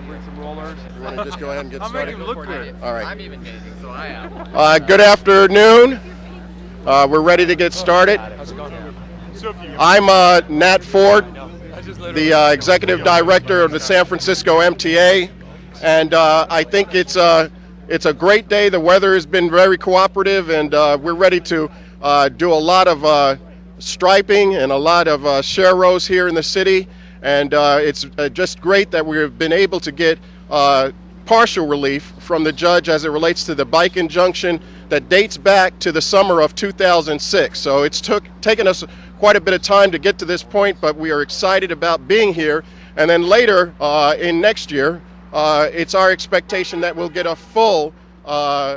bring some rollers. You want to just go ahead and get started? I'm making it look good. All right. I'm even hazing, so I am. Good afternoon. We're ready to get started. How's it going? I'm Nat Ford, the Executive Director of the San Francisco MTA, and I think it's a great day. The weather has been very cooperative, and we're ready to do a lot of striping and a lot of share rows here in the city, and it's just great that we've been able to get partial relief from the judge as it relates to the bike injunction that dates back to the summer of 2006. So it's taken us quite a bit of time to get to this point, but we are excited about being here. And then later in next year, it's our expectation that we'll get a full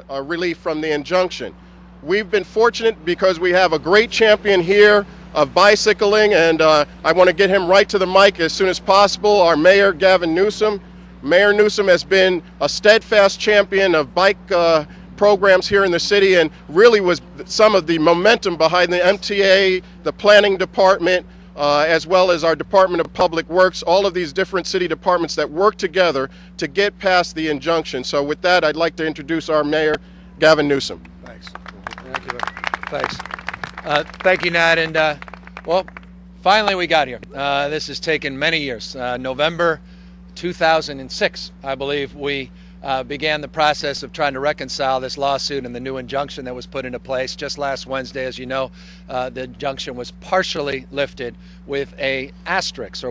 relief from the injunction. We've been fortunate because we have a great champion here of bicycling, and I want to get him right to the mic as soon as possible, our Mayor, Gavin Newsom. Mayor Newsom has been a steadfast champion of bike programs here in the city and really was some of the momentum behind the MTA, the planning department, as well as our Department of Public Works, all of these different city departments that work together to get past the injunction. So with that, I'd like to introduce our Mayor, Gavin Newsom. Thanks. Thank you. Thanks. Thank you, Nat. And, well, finally we got here. This has taken many years. November 2006, I believe, we began the process of trying to reconcile this lawsuit and the new injunction that was put into place. Just last Wednesday, as you know, the injunction was partially lifted with an asterisk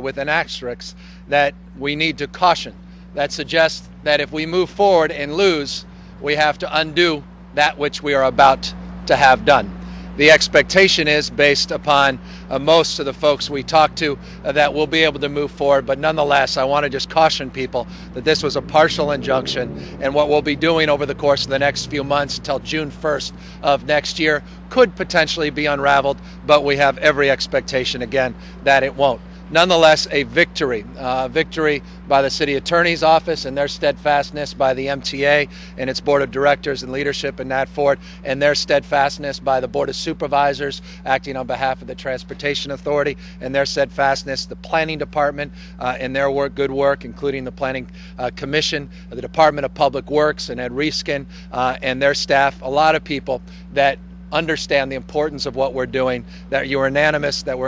that we need to caution. That suggests that if we move forward and lose, we have to undo that which we are about to have done. The expectation is, based upon most of the folks we talked to, that we'll be able to move forward. But nonetheless, I want to just caution people that this was a partial injunction, and what we'll be doing over the course of the next few months until June 1st of next year could potentially be unraveled, but we have every expectation, again, that it won't. Nonetheless, a victory by the City Attorney's Office and their steadfastness, by the MTA and its Board of Directors and leadership and Nat Ford, and their steadfastness by the Board of Supervisors acting on behalf of the Transportation Authority and their steadfastness, the Planning Department and their good work, including the Planning Commission, the Department of Public Works and Ed Reeskin and their staff, a lot of people that understand the importance of what we're doing, that we're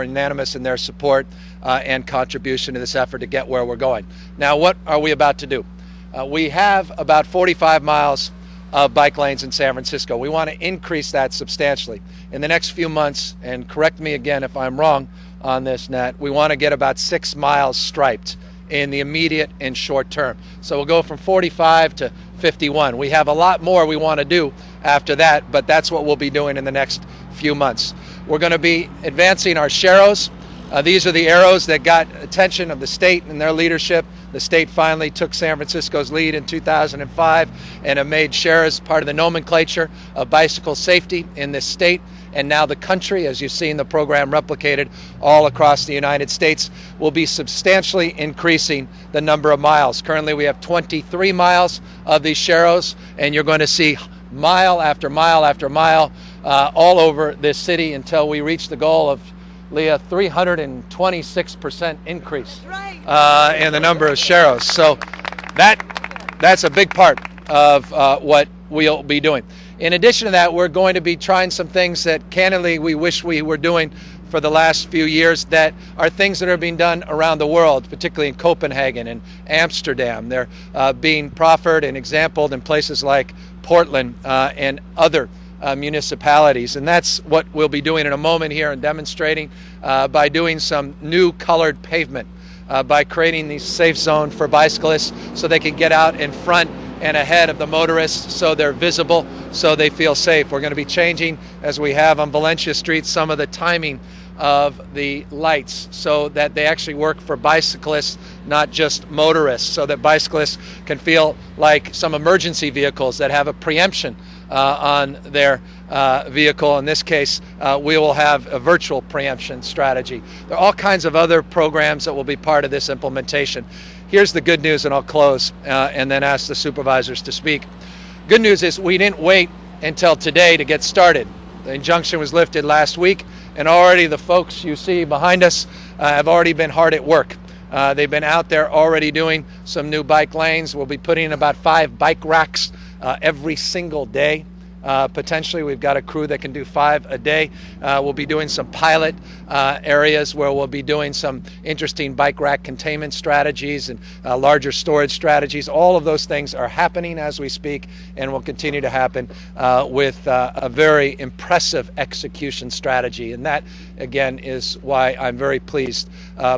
unanimous in their support and contribution to this effort to get where we're going. Now, what are we about to do? We have about 45 miles of bike lanes in San Francisco. We want to increase that substantially. In the next few months, and correct me again if I'm wrong on this, Nat, we want to get about 6 miles striped in the immediate and short term. So we'll go from 45 to 51. We have a lot more we want to do after that, but that's what we'll be doing in the next few months. We're going to be advancing our sharrows. These are the arrows that got attention of the state and their leadership. The state finally took San Francisco's lead in 2005 and have made sharrows part of the nomenclature of bicycle safety in this state. And now the country, as you've seen the program replicated all across the United States, will be substantially increasing the number of miles. Currently we have 23 miles of these sharrows, and you're going to see mile after mile after mile all over this city until we reach the goal of, Leah, 326% increase in the number of sharrows. So that's a big part of what we'll be doing. In addition to that, we're going to be trying some things that candidly we wish we were doing for the last few years, that are things that are being done around the world, particularly in Copenhagen and Amsterdam. They're being proffered and exampled in places like Portland and other municipalities. And that's what we'll be doing in a moment here and demonstrating by doing some new colored pavement, by creating these safe zones for bicyclists so they can get out in front and ahead of the motorists so they're visible, so they feel safe. We're going to be changing, as we have on Valencia Street, some of the timing of the lights so that they actually work for bicyclists, not just motorists, so that bicyclists can feel like some emergency vehicles that have a preemption on their vehicle. In this case, we will have a virtual preemption strategy. There are all kinds of other programs that will be part of this implementation. Here's the good news, and I'll close and then ask the supervisors to speak. Good news is we didn't wait until today to get started. The injunction was lifted last week, and already the folks you see behind us have already been hard at work. They've been out there already doing some new bike lanes. We'll be putting in about 5 bike racks every single day. Potentially, we've got a crew that can do 5 a day. We'll be doing some pilot areas where we'll be doing some interesting bike rack containment strategies and larger storage strategies. All of those things are happening as we speak and will continue to happen with a very impressive execution strategy. And that, again, is why I'm very pleased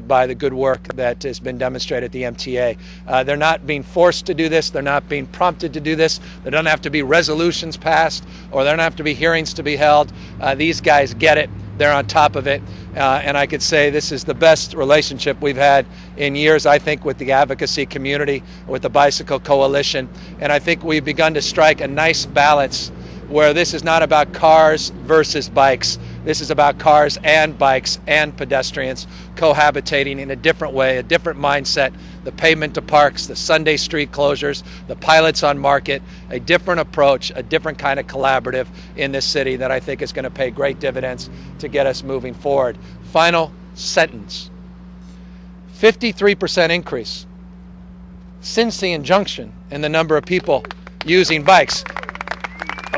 by the good work that has been demonstrated at the MTA. They're not being forced to do this. They're not being prompted to do this. There don't have to be resolutions passed, or there don't have to be hearings to be held. These guys get it. They're on top of it. And I could say this is the best relationship we've had in years, I think, with the advocacy community, with the Bicycle Coalition. And I think we've begun to strike a nice balance where this is not about cars versus bikes. This is about cars and bikes and pedestrians cohabitating in a different way, a different mindset. The pavement to parks, the Sunday street closures, the pilots on Market, a different approach, a different kind of collaborative in this city that I think is going to pay great dividends to get us moving forward. Final sentence. 53% increase since the injunction in the number of people using bikes.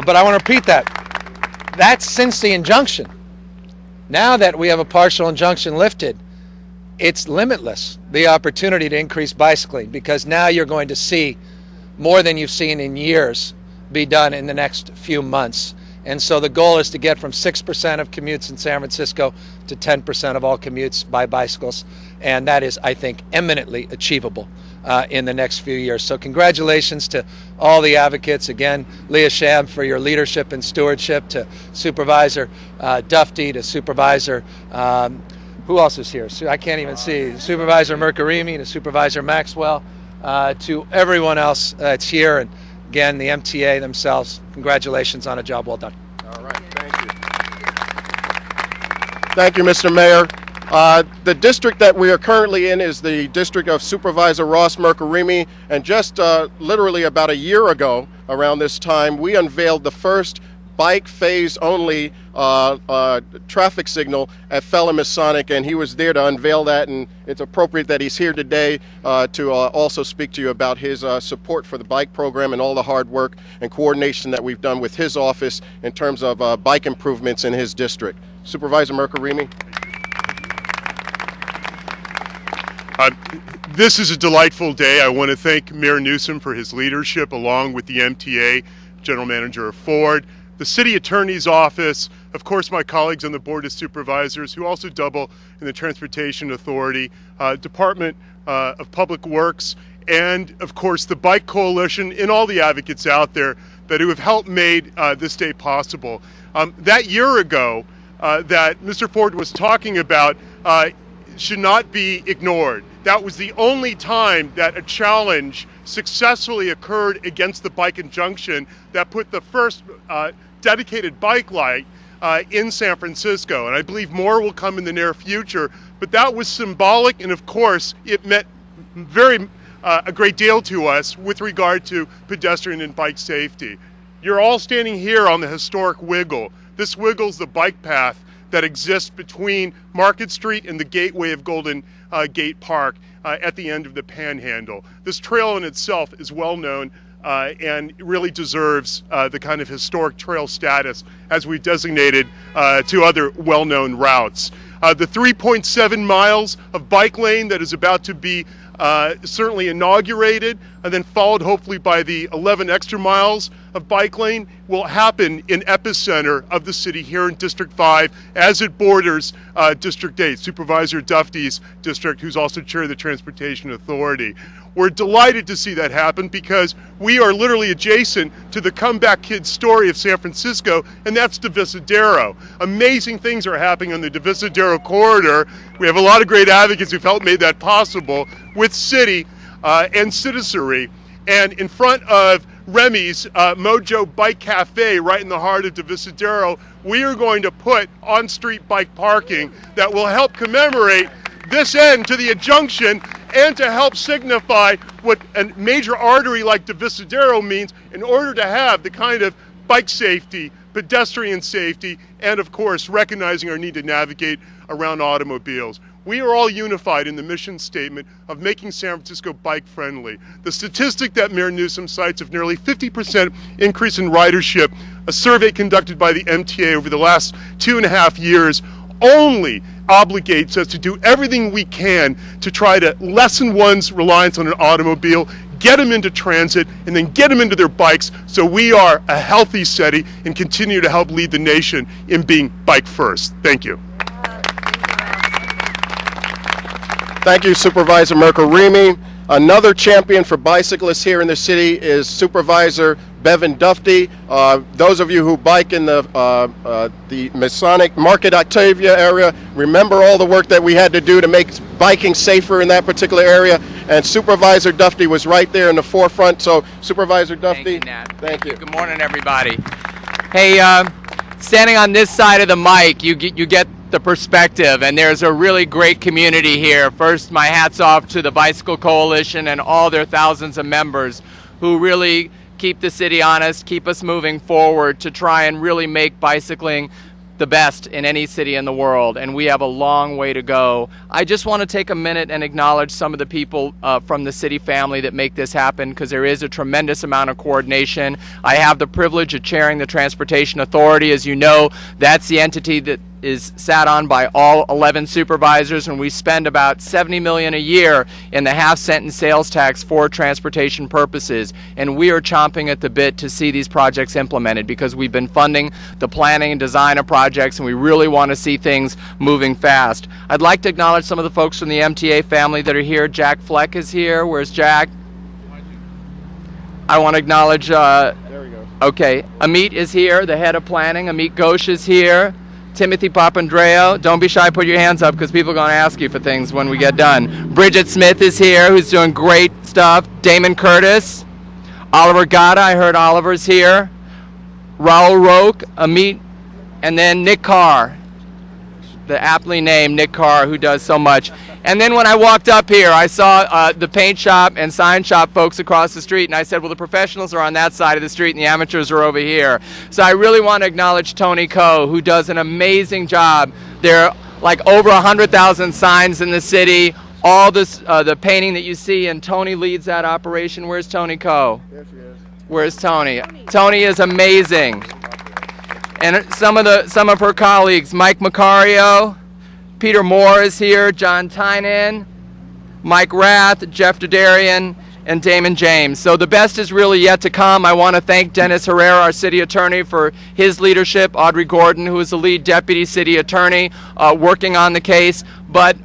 But I want to repeat that. That's since the injunction. Now that we have a partial injunction lifted, it's limitless, the opportunity to increase bicycling, because now you're going to see more than you've seen in years be done in the next few months. And so the goal is to get from 6% of commutes in San Francisco to 10% of all commutes by bicycles. And that is, I think, eminently achievable in the next few years. So congratulations to all the advocates. Again, Leah, Shahum, for your leadership and stewardship, to Supervisor Dufty, to Supervisor, who else is here? I can't even see. Supervisor Mirkarimi, to Supervisor Maxwell, to everyone else that's here. And again, the MTA themselves, congratulations on a job well done. All right, thank you. Thank you, Mr. Mayor. The district that we are currently in is the district of Supervisor Ross Mirkarimi, and just literally about a year ago, around this time, we unveiled the first bike phase only traffic signal at Phelan Masonic, and he was there to unveil that, and it's appropriate that he's here today to also speak to you about his support for the bike program and all the hard work and coordination that we've done with his office in terms of bike improvements in his district. Supervisor Mirkarimi. This is a delightful day. I want to thank Mayor Newsom for his leadership, along with the MTA, General Manager of Ford, the City Attorney's Office, of course my colleagues on the Board of Supervisors who also double in the Transportation Authority, Department of Public Works, and of course the Bike Coalition and all the advocates out there that who have helped made this day possible. That year ago that Mr. Ford was talking about should not be ignored. That was the only time that a challenge successfully occurred against the bike injunction that put the first dedicated bike light in San Francisco. And I believe more will come in the near future, but that was symbolic, and of course it meant a great deal to us with regard to pedestrian and bike safety. You're all standing here on the historic Wiggle. This Wiggle's the bike path that exists between Market Street and the gateway of Golden Gate Park at the end of the Panhandle. This trail in itself is well known and really deserves the kind of historic trail status as we've designated to other well-known routes. The 3.7 miles of bike lane that is about to be certainly inaugurated and then followed hopefully by the 11 extra miles of bike lane will happen in epicenter of the city here in District 5 as it borders District 8, Supervisor Dufty's district, who's also chair of the Transportation Authority. We're delighted to see that happen because we are literally adjacent to the comeback kid story of San Francisco, and that's Divisadero. Amazing things are happening on the Divisadero corridor. We have a lot of great advocates who've helped make that possible with city and citizenry. And in front of Remy's Mojo Bike Cafe right in the heart of Divisadero, we are going to put on-street bike parking that will help commemorate this end to the injunction and to help signify what a major artery like Divisadero means in order to have the kind of bike safety, pedestrian safety, and of course recognizing our need to navigate around automobiles. We are all unified in the mission statement of making San Francisco bike-friendly. The statistic that Mayor Newsom cites of nearly 50% increase in ridership, a survey conducted by the MTA over the last 2.5 years, only obligates us to do everything we can to try to lessen one's reliance on an automobile, get them into transit, and then get them into their bikes so we are a healthy city and continue to help lead the nation in being bike first. Thank you. Thank you, Supervisor Mirkarimi. Another champion for bicyclists here in the city is Supervisor Bevan Dufty. Those of you who bike in the Masonic Market Octavia area, remember all the work that we had to do to make biking safer in that particular area. And Supervisor Dufty was right there in the forefront. So, Supervisor Dufty, thank you, Nat. Thank you. Good morning, everybody. Hey, standing on this side of the mic, you get the perspective, and there's a really great community here. First, my hat's off to the Bicycle Coalition and all their thousands of members who really keep the city honest, keep us moving forward to try and really make bicycling the best in any city in the world, and we have a long way to go. I just want to take a minute and acknowledge some of the people from the city family that make this happen, because there is a tremendous amount of coordination. I have the privilege of chairing the Transportation Authority. As you know, that's the entity that is sat on by all 11 supervisors, and we spend about $70 million a year in the half-cent in sales tax for transportation purposes, and we are chomping at the bit to see these projects implemented, because we've been funding the planning and design of projects, and we really want to see things moving fast. I'd like to acknowledge some of the folks from the MTA family that are here. Jack Fleck is here. Where's Jack? I want to acknowledge there we go. Okay, Amit is here, the head of planning. Amit Ghosh is here. Timothy Papandreou, don't be shy, put your hands up, because people are going to ask you for things when we get done. Bridget Smith is here, who's doing great stuff. Damon Curtis, Oliver Gata, I heard Oliver's here. Raul Roque, Amit, and then Nick Carr, the aptly named Nick Carr, who does so much. And then when I walked up here, I saw the paint shop and sign shop folks across the street, and I said, well, the professionals are on that side of the street and the amateurs are over here. So I really want to acknowledge Tony Coe, who does an amazing job. There are like over 100,000 signs in the city, all this, the painting that you see, and Tony leads that operation. Where's Tony Coe? There she is. Where's Tony? Tony is amazing. And some of her colleagues, Mike Macario, Peter Moore is here, John Tynan, Mike Rath, Jeff Derderian, and Damon James. So the best is really yet to come. I want to thank Dennis Herrera, our city attorney, for his leadership, Audrey Gordon, who is the lead deputy city attorney, working on the case. But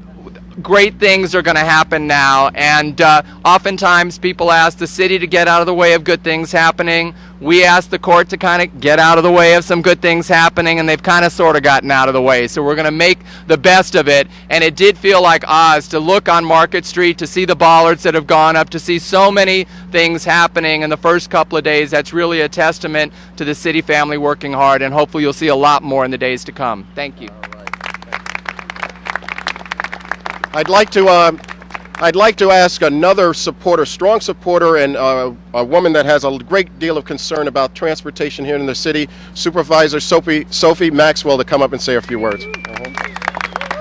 great things are going to happen now, and oftentimes people ask the city to get out of the way of good things happening. We ask the court to kind of get out of the way of some good things happening, and they've kind of sort of gotten out of the way. So we're going to make the best of it, and it did feel like Oz to look on Market Street, to see the bollards that have gone up, to see so many things happening in the first couple of days. That's really a testament to the city family working hard, and hopefully you'll see a lot more in the days to come. Thank you. I'd like to ask another supporter, strong supporter, and a woman that has a great deal of concern about transportation here in the city, Supervisor Sophie Maxwell, to come up and say a few words.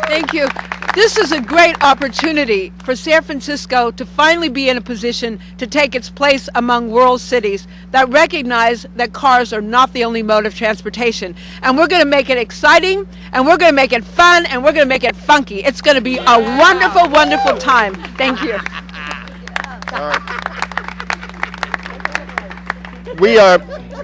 Thank you. This is a great opportunity for San Francisco to finally be in a position to take its place among world cities that recognize that cars are not the only mode of transportation. And we're going to make it exciting, and we're going to make it fun, and we're going to make it funky. It's going to be a wonderful, wonderful time. Thank you.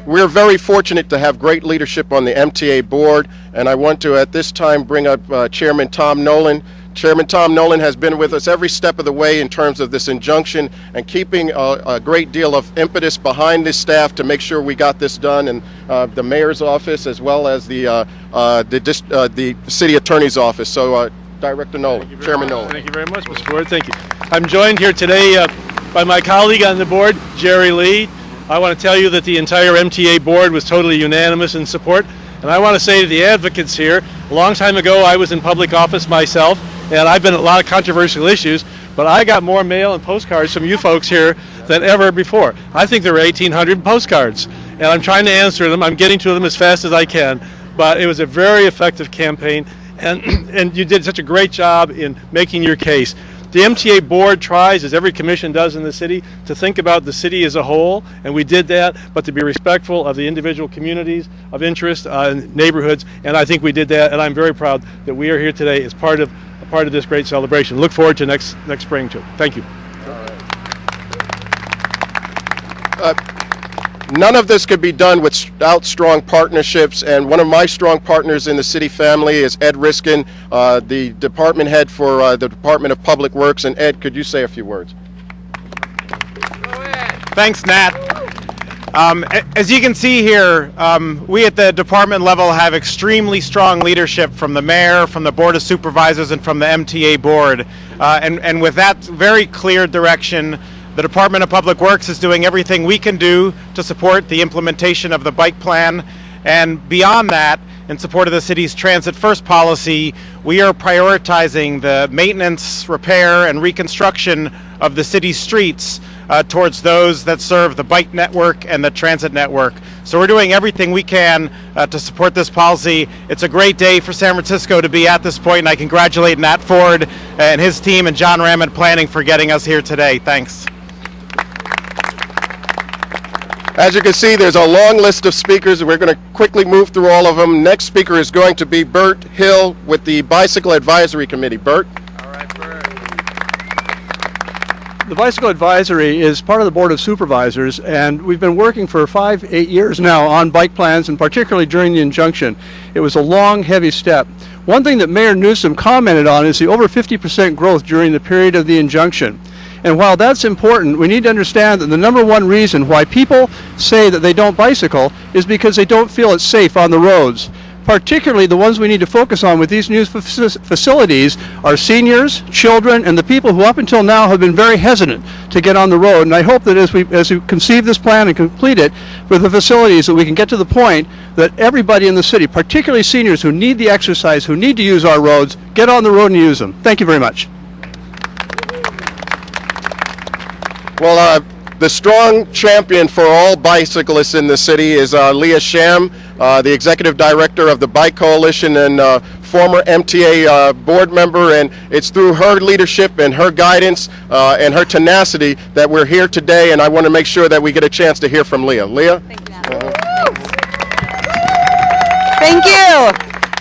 We're very fortunate to have great leadership on the MTA board, and I want to at this time bring up Chairman Tom Nolan. Chairman Tom Nolan has been with us every step of the way in terms of this injunction and keeping a great deal of impetus behind this staff to make sure we got this done, and the mayor's office as well as the city attorney's office. So Director Nolan, Chairman Nolan. Thank you very much, Mr. Ford. Thank you. I'm joined here today by my colleague on the board, Jerry Lee. I want to tell you that the entire MTA board was totally unanimous in support. And I want to say to the advocates here, a long time ago I was in public office myself, and I've been at a lot of controversial issues, but I got more mail and postcards from you folks here than ever before. I think there were 1,800 postcards, and I'm trying to answer them. I'm getting to them as fast as I can, but it was a very effective campaign, and you did such a great job in making your case. The MTA board tries, as every commission does in the city, to think about the city as a whole, and we did that, but to be respectful of the individual communities of interest and neighborhoods, and I think we did that, and I'm very proud that we are here today as part of this great celebration. Look forward to next spring too. Thank you. None of this could be done without strong partnerships, and one of my strong partners in the city family is Ed Riskin, the department head for the Department of Public Works. And Ed, could you say a few words? Thanks, Nat. As you can see here, we at the department level have extremely strong leadership from the mayor, from the Board of Supervisors, and from the MTA board. And with that very clear direction, the Department of Public Works is doing everything we can do to support the implementation of the bike plan. And beyond that, in support of the city's Transit First policy, we are prioritizing the maintenance, repair, and reconstruction of the city's streets towards those that serve the bike network and the transit network. So we're doing everything we can to support this policy. It's a great day for San Francisco to be at this point, and I congratulate Nat Ford and his team and John Ramond Planning for getting us here today. Thanks. As you can see, there's a long list of speakers. We're going to quickly move through all of them. Next speaker is going to be Burt Hill with the Bicycle Advisory Committee. Burt? All right, Burt. The Bicycle Advisory is part of the Board of Supervisors, and we've been working for 5-8 years now on bike plans, and particularly during the injunction. It was a long, heavy step. One thing that Mayor Newsom commented on is the over 50% growth during the period of the injunction. And while that's important, we need to understand that the number one reason why people say that they don't bicycle is because they don't feel it's safe on the roads. Particularly the ones we need to focus on with these new facilities are seniors, children, and the people who up until now have been very hesitant to get on the road. And I hope that as we conceive this plan and complete it with the facilities, that we can get to the point that everybody in the city, particularly seniors who need the exercise, who need to use our roads, get on the road and use them. Thank you very much. Well, the strong champion for all bicyclists in the city is Leah Shahum, the Executive Director of the Bike Coalition and former MTA board member, and it's through her leadership and her guidance and her tenacity that we're here today, and I want to make sure that we get a chance to hear from Leah. Leah? Thank you, Thank you.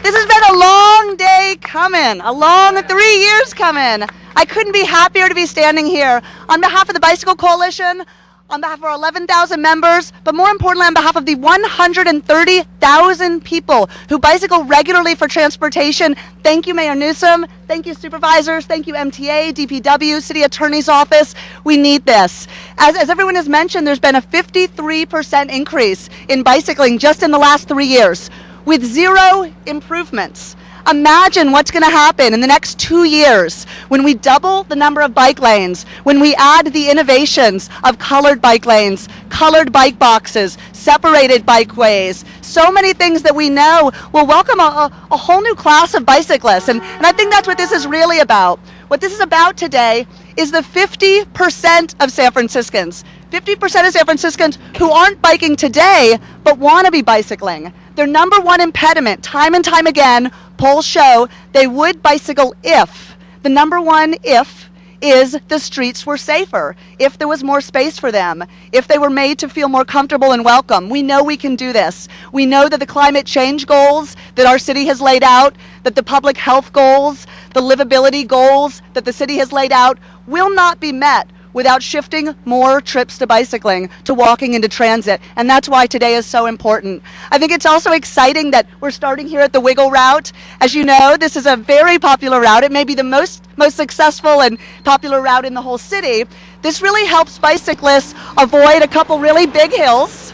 This has been a long day coming, a long 3 years coming. I couldn't be happier to be standing here on behalf of the Bicycle Coalition, on behalf of our 11,000 members, but more importantly on behalf of the 130,000 people who bicycle regularly for transportation. Thank you, Mayor Newsom. Thank you, supervisors. Thank you, MTA, DPW, City Attorney's Office. We need this. As everyone has mentioned, there's been a 53% increase in bicycling just in the last 3 years, with zero improvements. Imagine what's going to happen in the next 2 years when we double the number of bike lanes, when we add the innovations of colored bike lanes, colored bike boxes, separated bikeways, so many things that we know will welcome a whole new class of bicyclists. And I think that's what this is really about. What this is about today is the 50% of San Franciscans, 50% of San Franciscans who aren't biking today but want to be bicycling. Their number one impediment, time and time again, polls show they would bicycle if. The number one if is the streets were safer, if there was more space for them, if they were made to feel more comfortable and welcome. We know we can do this. We know that the climate change goals that our city has laid out, that the public health goals, the livability goals that the city has laid out will not be met without shifting more trips to bicycling, to walking into transit. And that's why today is so important. I think it's also exciting that we're starting here at the Wiggle Route. As you know, this is a very popular route. It may be the most successful and popular route in the whole city. This really helps bicyclists avoid a couple really big hills.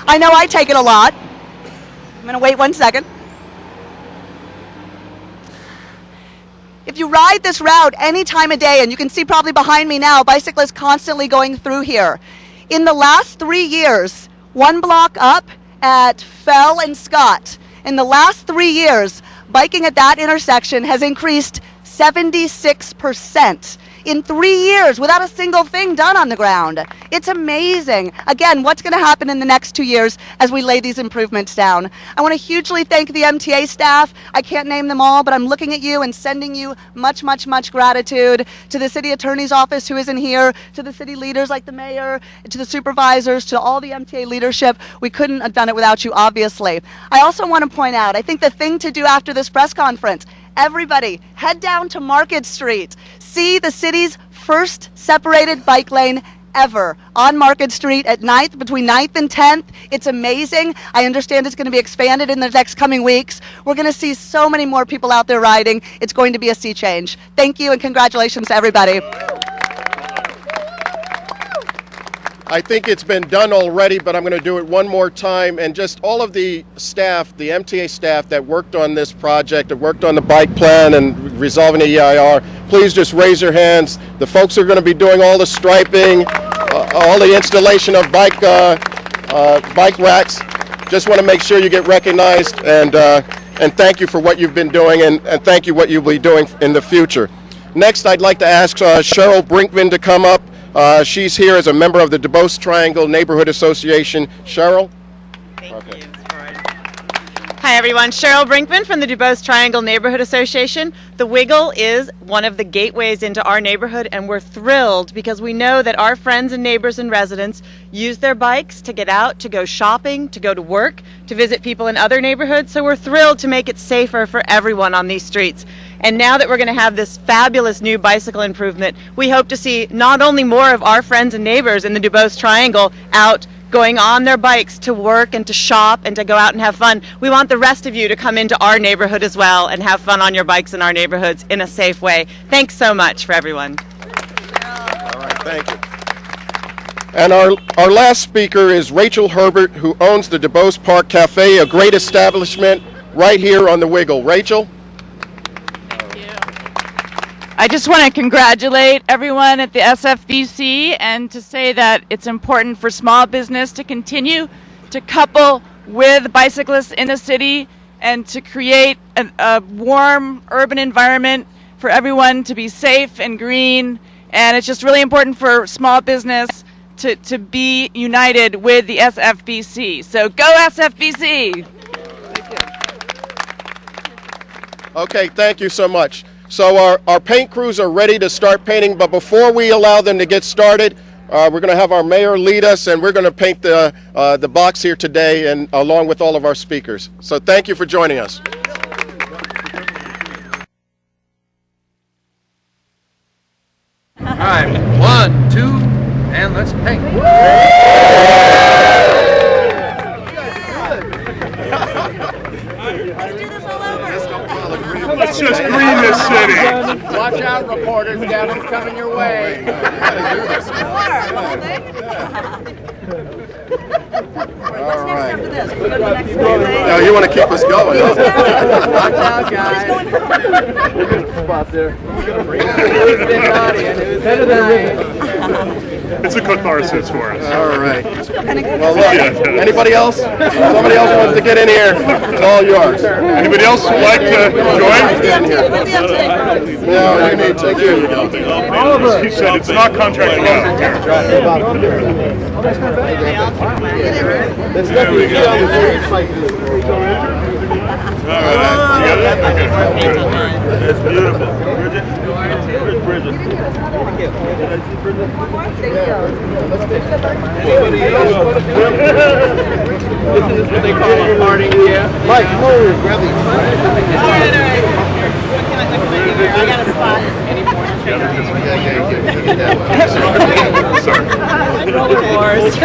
I know I take it a lot. I'm gonna wait 1 second. If you ride this route any time of day, and you can see probably behind me now, bicyclists constantly going through here. In the last 3 years, 1 block up at Fell and Scott, in the last 3 years, biking at that intersection has increased 76% in 3 years without a single thing done on the ground. It's amazing. Again, what's going to happen in the next 2 years as we lay these improvements down? I want to hugely thank the MTA staff. I can't name them all, but I'm looking at you and sending you much, much, much gratitude. To the city attorney's office who isn't here, to the city leaders like the mayor, to the supervisors, to all the MTA leadership. We couldn't have done it without you, obviously. I also want to point out, I think the thing to do after this press conference, everybody, head down to Market Street. See the city's first separated bike lane ever on Market Street at 9th, between 9th and 10th. It's amazing. I understand it's going to be expanded in the next coming weeks. We're going to see so many more people out there riding. It's going to be a sea change. Thank you and congratulations to everybody. I think it's been done already, but I'm going to do it one more time. And just all of the staff, the MTA staff that worked on this project, that worked on the bike plan and resolving the EIR, please just raise your hands. The folks who are going to be doing all the striping, all the installation of bike racks. Just want to make sure you get recognized, and thank you for what you've been doing, and thank you what you'll be doing in the future. Next, I'd like to ask Cheryl Brinkman to come up. She's here as a member of the DuBose Triangle Neighborhood Association. Cheryl? Thank you. Hi everyone, Cheryl Brinkman from the DuBose Triangle Neighborhood Association. The Wiggle is one of the gateways into our neighborhood, and we're thrilled because we know that our friends and neighbors and residents use their bikes to get out, to go shopping, to go to work, to visit people in other neighborhoods. So we're thrilled to make it safer for everyone on these streets. And now that we're going to have this fabulous new bicycle improvement, we hope to see not only more of our friends and neighbors in the DuBose Triangle out going on their bikes to work and to shop and to go out and have fun. We want the rest of you to come into our neighborhood as well and have fun on your bikes in our neighborhoods in a safe way. Thanks so much for everyone. All right, thank you. And our last speaker is Rachel Herbert, who owns the DuBose Park Cafe, a great establishment right here on the Wiggle. Rachel? I just want to congratulate everyone at the SFBC and to say that it's important for small business to continue to couple with bicyclists in the city and to create a warm urban environment for everyone to be safe and green. And it's just really important for small business to be united with the SFBC. So go SFBC! Okay, thank you so much. So our paint crews are ready to start painting, but before we allow them to get started, we're going to have our mayor lead us, and we're going to paint the box here today, and along with all of our speakers. So thank you for joining us. All right, 1, 2, and let's paint. Let's just green this city. Watch out, reporters. Gavin's coming your way. All right. No, you want to keep us going. Watch out, guys. Spot there. It's a catharsis for us. All right. Well, look, anybody else? Somebody else wants to get in here? It's all yours. Anybody else would like to join? No, you need to. He said it's not contracted out. There we go. All right. That's beautiful. Where's Bridget? This is what they call a party, yeah. Mike, come over here. Grab these. I got a spot. Sorry. Rollerboards.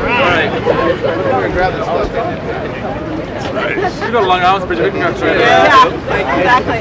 All right. Grab this stuff. You got long arms, Bridget. We can go through it. Yeah, exactly.